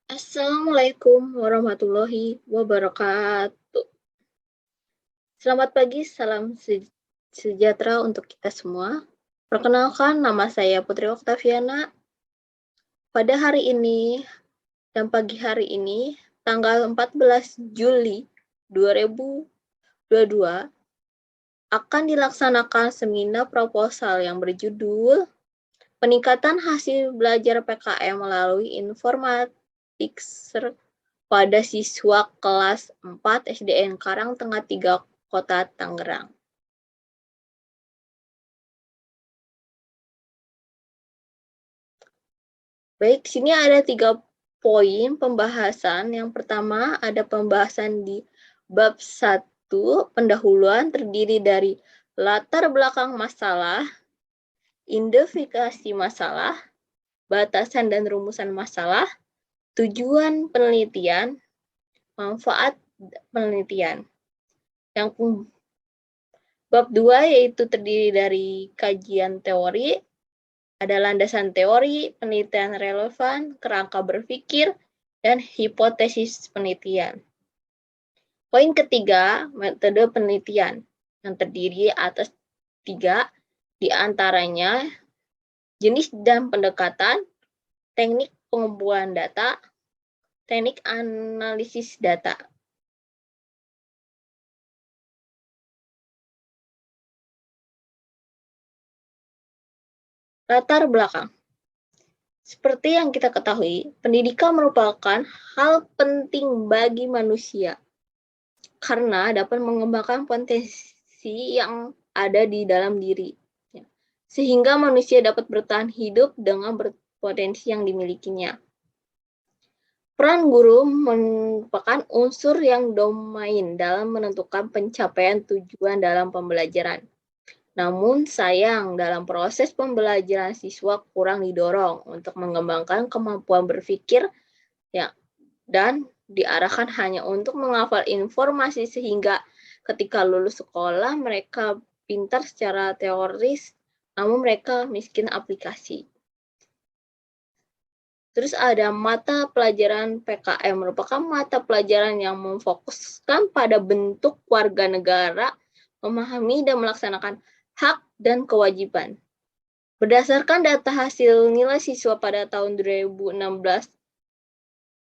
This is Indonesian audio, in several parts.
Assalamualaikum warahmatullahi wabarakatuh. Selamat pagi, salam sejahtera untuk kita semua. Perkenalkan, nama saya Putri Oktaviana. Pada hari ini dan pagi hari ini, tanggal 14 Juli 2022, akan dilaksanakan seminar proposal yang berjudul Peningkatan Hasil Belajar PKM melalui Informatik pada siswa kelas 4 SDN Karangtengah 3 Kota Tangerang. Baik, sini ada 3 poin pembahasan. Yang pertama ada pembahasan di bab 1, pendahuluan, terdiri dari latar belakang masalah, identifikasi masalah, batasan dan rumusan masalah, tujuan penelitian, manfaat penelitian. Yang bab 2 yaitu terdiri dari kajian teori, ada landasan teori, penelitian relevan, kerangka berpikir, dan hipotesis penelitian. Poin ketiga, metode penelitian, yang terdiri atas 3, di antaranya jenis dan pendekatan, teknik pengumpulan data, teknik analisis data. Latar belakang. Seperti yang kita ketahui, pendidikan merupakan hal penting bagi manusia karena dapat mengembangkan potensi yang ada di dalam diri, sehingga manusia dapat bertahan hidup dengan berpotensi yang dimilikinya. Peran guru merupakan unsur yang domain dalam menentukan pencapaian tujuan dalam pembelajaran. Namun sayang, dalam proses pembelajaran siswa kurang didorong untuk mengembangkan kemampuan berpikir dan diarahkan hanya untuk menghafal informasi sehingga ketika lulus sekolah mereka pintar secara teoris, namun mereka miskin aplikasi. Terus ada mata pelajaran PKM, merupakan mata pelajaran yang memfokuskan pada bentuk warga negara, memahami dan melaksanakan hak dan kewajiban. Berdasarkan data hasil nilai siswa pada tahun 2016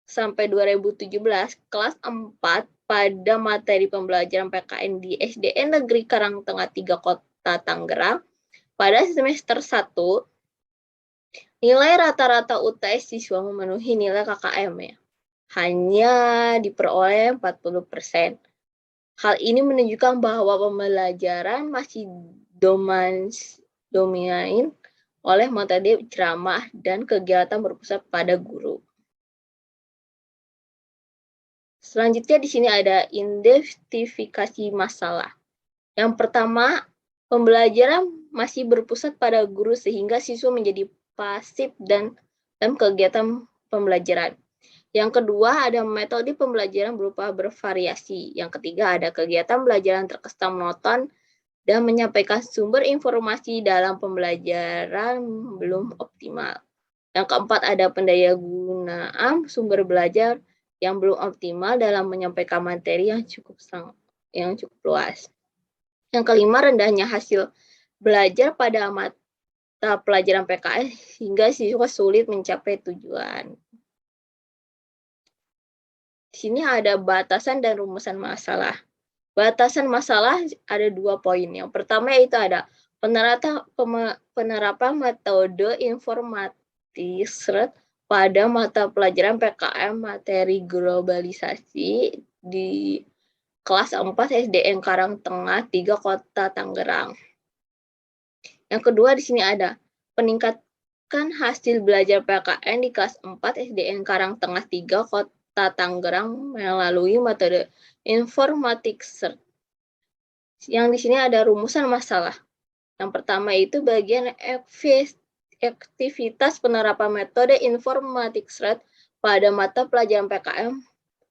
sampai 2017, kelas 4 pada materi pembelajaran PKN di SDN Negeri Karangtengah 3 Kota Tangerang pada semester 1, nilai rata-rata UTS siswa memenuhi nilai KKM hanya diperoleh 40%. Hal ini menunjukkan bahwa pembelajaran masih dominain oleh metode ceramah dan kegiatan berpusat pada guru. Selanjutnya di sini ada identifikasi masalah. Yang pertama, pembelajaran masih berpusat pada guru sehingga siswa menjadi pasif dalam kegiatan pembelajaran. Yang kedua, ada metode pembelajaran berupa bervariasi. Yang ketiga, ada kegiatan belajaran terkesan monoton dan menyampaikan sumber informasi dalam pembelajaran belum optimal. Yang keempat, ada pendayagunaan sumber belajar yang belum optimal dalam menyampaikan materi yang cukup luas. Yang kelima, rendahnya hasil belajar pada mata pelajaran PKS hingga siswa sulit mencapai tujuan. Di sini ada batasan dan rumusan masalah. Batasan masalah ada 2 poin. Yang pertama yaitu ada penerapan metode informatis pada mata pelajaran PKM materi globalisasi di kelas 4 SDN Karangtengah 3 Kota Tangerang. Yang kedua di sini ada peningkatkan hasil belajar PKN di kelas 4 SDN Karangtengah 3 Kota Tangerang melalui metode informatik search. Yang di sini ada rumusan masalah. Yang pertama itu bagian aktivitas penerapan metode informatik search pada mata pelajaran PKM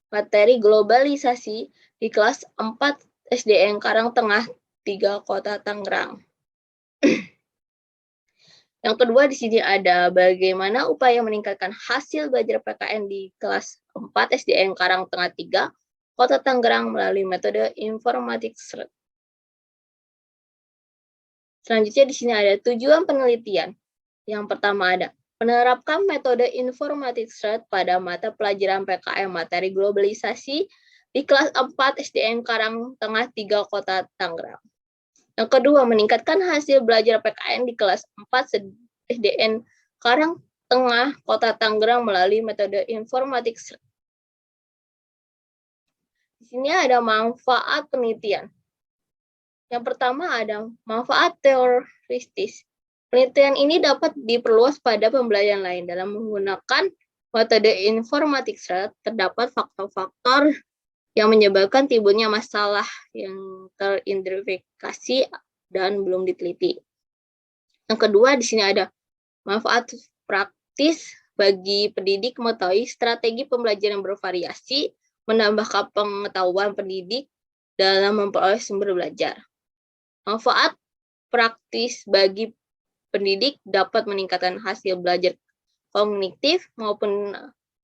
materi globalisasi di kelas 4 SDN Karangtengah 3 Kota Tangerang. Yang kedua di sini ada bagaimana upaya meningkatkan hasil belajar PKN di kelas 4 SDN Karangtengah 3, Kota Tangerang melalui metode informatik SRET. Selanjutnya di sini ada tujuan penelitian. Yang pertama ada menerapkan metode informatik SRET pada mata pelajaran PKN materi globalisasi di kelas 4 SDN Karangtengah 3 Kota Tangerang. Yang kedua, meningkatkan hasil belajar PKN di kelas 4 SDN Karangtengah Kota Tangerang melalui metode informatik SRET. Di sini ada manfaat penelitian. Yang pertama ada manfaat teoritis. Penelitian ini dapat diperluas pada pembelajaran lain. Dalam menggunakan metode informatik SRET, terdapat faktor-faktor yang menyebabkan timbulnya masalah yang teridentifikasi dan belum diteliti. Yang kedua, di sini ada manfaat praktis bagi pendidik mengetahui strategi pembelajaran bervariasi, menambah pengetahuan pendidik dalam memperoleh sumber belajar. Manfaat praktis bagi pendidik dapat meningkatkan hasil belajar kognitif maupun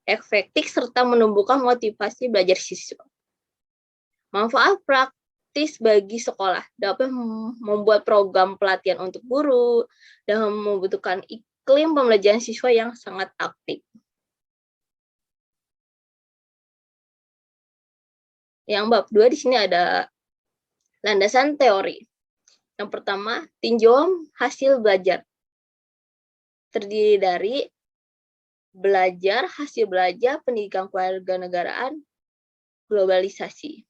efektif serta menumbuhkan motivasi belajar siswa. Manfaat praktis bagi sekolah dapat membuat program pelatihan untuk guru dan membutuhkan iklim pembelajaran siswa yang sangat aktif. Yang bab 2 di sini ada landasan teori. Yang pertama, tinjauan hasil belajar. Terdiri dari belajar, hasil belajar, pendidikan kewarganegaraan, globalisasi.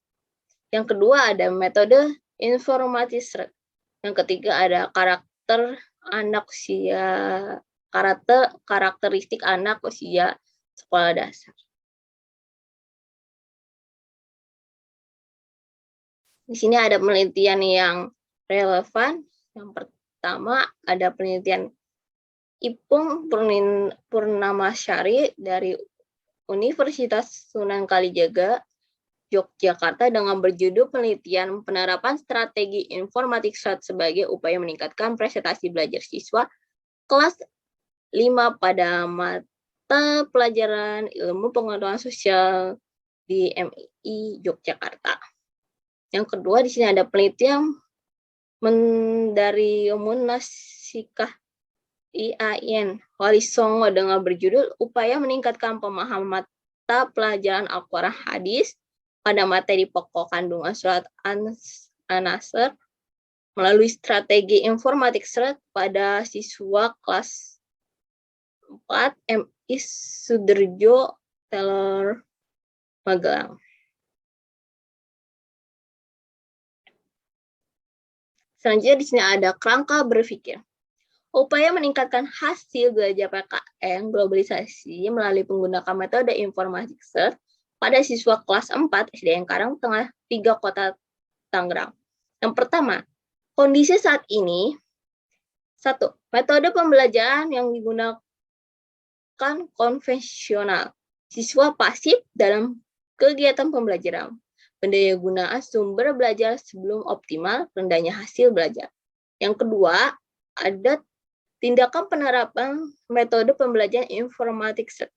Yang kedua ada metode informatif SRET. Yang ketiga ada karakteristik anak usia sekolah dasar. Di sini ada penelitian yang relevan. Yang pertama ada penelitian Ipung Purnamasari dari Universitas Sunan Kalijaga, Yogyakarta dengan berjudul penelitian penerapan strategi informatik SRET sebagai upaya meningkatkan prestasi belajar siswa kelas 5 pada mata pelajaran ilmu pengetahuan sosial di MI Yogyakarta. Yang kedua di sini ada penelitian dari Munasikah IAIN Wali Songo dengan berjudul upaya meningkatkan pemahaman mata pelajaran Al-Quran Hadis pada materi pokok kandungan surat An-Nasr melalui strategi informatik SRET pada siswa kelas 4 MI Suderjo Taylor Magelang. Selanjutnya di sini ada kerangka berpikir. Upaya meningkatkan hasil belajar PKN globalisasi melalui menggunakan metode informatik SRET pada siswa kelas 4 SDN Karangtengah 3 Kota Tangerang. Yang pertama, kondisi saat ini. 1. Metode pembelajaran yang digunakan konvensional. Siswa pasif dalam kegiatan pembelajaran. Pendayagunaan sumber belajar sebelum optimal, rendahnya hasil belajar. Yang kedua, ada tindakan penerapan metode pembelajaran informatik SRET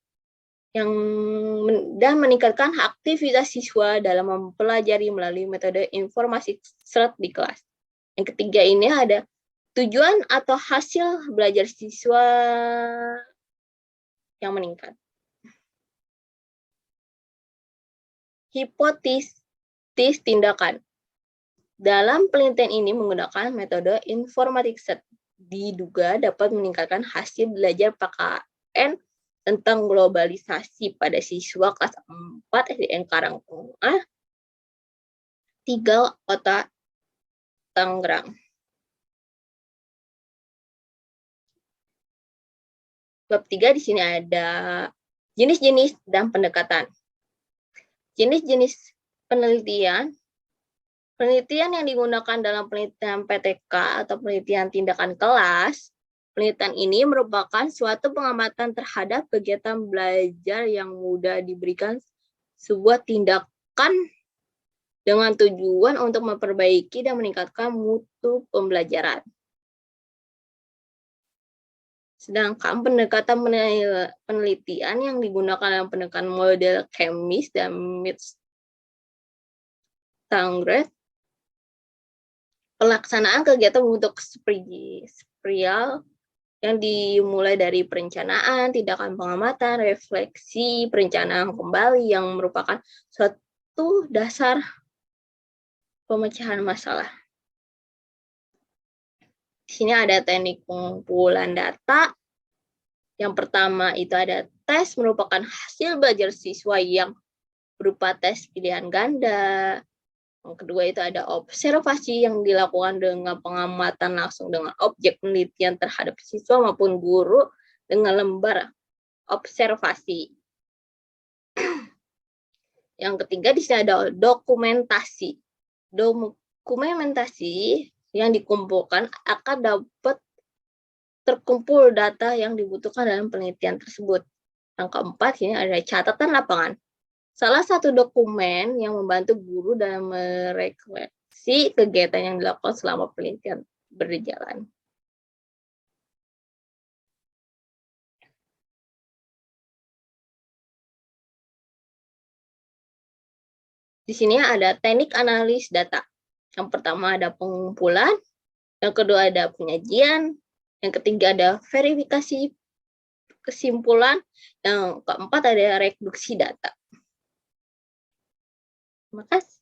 dan meningkatkan aktivitas siswa dalam mempelajari melalui metode informasi SRET di kelas. Yang ketiga ini ada tujuan atau hasil belajar siswa yang meningkat. Hipotesis tindakan. Dalam penelitian ini menggunakan metode informatik SRET diduga dapat meningkatkan hasil belajar PKN tentang globalisasi pada siswa kelas 4 SDN Karangtengah 3 Kota Tangerang. Bab 3 di sini ada jenis-jenis dan pendekatan. Jenis-jenis penelitian. Penelitian yang digunakan dalam penelitian PTK atau penelitian tindakan kelas. Penelitian ini merupakan suatu pengamatan terhadap kegiatan belajar yang mudah diberikan sebuah tindakan dengan tujuan untuk memperbaiki dan meningkatkan mutu pembelajaran. Sedangkan pendekatan penelitian yang digunakan dalam pendekatan model Chemist dan Mitsangret, pelaksanaan kegiatan bentuk spiral yang dimulai dari perencanaan, tindakan pengamatan, refleksi, perencanaan kembali yang merupakan suatu dasar pemecahan masalah. Di sini ada teknik pengumpulan data. Yang pertama itu ada tes, merupakan hasil belajar siswa yang berupa tes pilihan ganda. Yang kedua itu ada observasi yang dilakukan dengan pengamatan langsung dengan objek penelitian terhadap siswa maupun guru dengan lembar observasi. Yang ketiga di sini ada dokumentasi. Dokumentasi yang dikumpulkan akan dapat terkumpul data yang dibutuhkan dalam penelitian tersebut. Yang keempat ini ada catatan lapangan. Salah satu dokumen yang membantu guru dalam merefleksi kegiatan yang dilakukan selama penelitian berjalan. Di sini ada teknik analis data. Yang pertama ada pengumpulan, yang kedua ada penyajian, yang ketiga ada verifikasi kesimpulan, yang keempat ada reduksi data. Terima kasih.